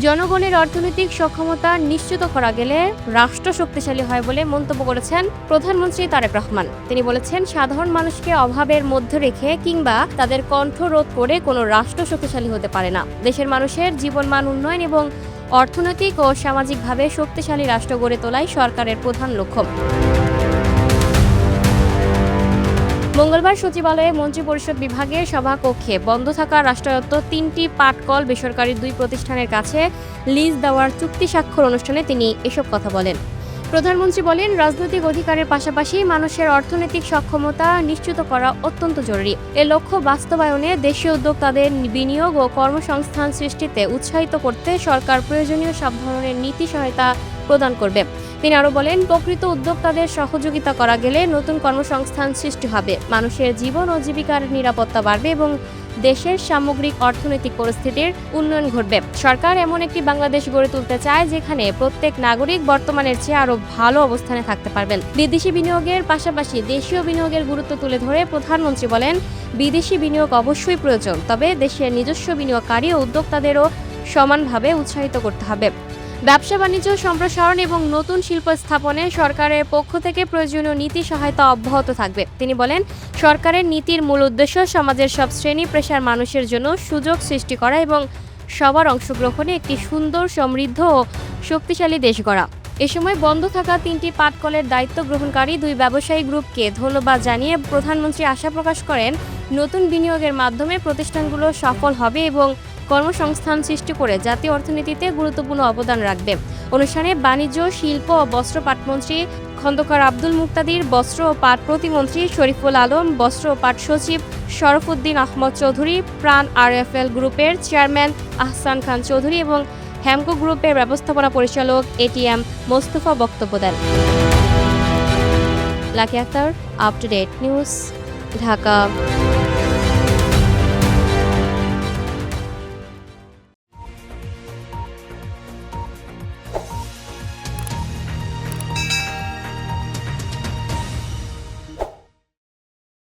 জনগণের অর্থনৈতিক সক্ষমতা নিশ্চিত করা গেলে রাষ্ট্র শক্তিশালী হয় বলে মন্তব্য করেছেন প্রধানমন্ত্রী তারেক রহমান। তিনি বলেছেন, সাধারণ মানুষকে অভাবের মধ্যে রেখে কিংবা তাদের কণ্ঠ রোধ করে কোনো রাষ্ট্র শক্তিশালী হতে পারে না। দেশের মানুষের জীবনমান উন্নয়ন এবং অর্থনৈতিক ও সামাজিকভাবে শক্তিশালী রাষ্ট্র গড়ে তোলাই সরকারের প্রধান লক্ষ্য। মঙ্গলবার সচিবালয়ে মন্ত্রিপরিষদ বিভাগের সভাকক্ষে বন্ধ থাকা রাষ্ট্রায়ত্ত ৩টি পাটকল বেসরকারি ২ প্রতিষ্ঠানের কাছে লিজ দেওয়ার চুক্তি স্বাক্ষর অনুষ্ঠানে তিনি এসব কথা বলেন। প্রধানমন্ত্রী বলেন, রাজনৈতিক অধিকারের পাশাপাশি মানুষের অর্থনৈতিক সক্ষমতা নিশ্চিত করা অত্যন্ত জরুরি। এ লক্ষ্য বাস্তবায়নে দেশীয় উদ্যোক্তাদের বিনিয়োগ ও কর্মসংস্থান সৃষ্টিতে উৎসাহিত করতে সরকার প্রয়োজনীয় সব ধরনের নীতি সহায়তা প্রদান করবে। তিনি আরও বলেন, প্রকৃত উদ্যোক্তাদের সহযোগিতা করা গেলে নতুন কর্মসংস্থান সৃষ্টি হবে, মানুষের জীবন ও জীবিকার নিরাপত্তা বাড়বে এবং দেশের সামগ্রিক অর্থনৈতিক পরিস্থিতির উন্নয়ন ঘটবে। সরকার এমন একটি বাংলাদেশ গড়ে তুলতে চায় যেখানে প্রত্যেক নাগরিক বর্তমানের চেয়ে আরও ভালো অবস্থানে থাকতে পারবেন। বিদেশি বিনিয়োগের পাশাপাশি দেশীয় বিনিয়োগের গুরুত্ব তুলে ধরে প্রধানমন্ত্রী বলেন, বিদেশি বিনিয়োগ অবশ্যই প্রয়োজন, তবে দেশের নিজস্ব বিনিয়োগকারী ও উদ্যোক্তাদেরও সমানভাবে উৎসাহিত করতে হবে। ব্যবসা বাণিজ্য সম্প্রসারণ এবং নতুন শিল্প স্থাপনে সরকারের পক্ষ থেকে প্রয়োজনীয় নীতি সহায়তা অব্যাহত থাকবে। তিনি বলেন, সরকারের নীতির মূল উদ্দেশ্য সমাজের সব শ্রেণী পেশার মানুষের জন্য সুযোগ সৃষ্টি করা এবং সবার অংশগ্রহণে একটি সুন্দর, সমৃদ্ধ ও শক্তিশালী দেশ গড়া। এ সময় বন্ধ থাকা ৩টি পাটকলের দায়িত্ব গ্রহণকারী ২ ব্যবসায়ী গ্রুপকে ধন্যবাদ জানিয়ে প্রধানমন্ত্রী আশা প্রকাশ করেন, নতুন বিনিয়োগের মাধ্যমে প্রতিষ্ঠানগুলো সফল হবে এবং কর্মসংস্থান সৃষ্টি করে জাতীয় অর্থনীতিতে গুরুত্বপূর্ণ অবদান রাখবে। অনুষ্ঠানে বাণিজ্য, শিল্প ও বস্ত্র পাটমন্ত্রী খন্দকার আব্দুল মুক্তাদির, বস্ত্র ও পাট প্রতিমন্ত্রী শরীফুল আলম, বস্ত্র ও পাট সচিব শরফুদ্দিন আহমদ চৌধুরী, প্রাণ আরএফএল গ্রুপের চেয়ারম্যান আহসান খান চৌধুরী এবং হ্যামকো গ্রুপের ব্যবস্থাপনা পরিচালক এটিএম মোস্তফা বক্তব্য দেন। Lucky Akter, up to date news, Dhaka.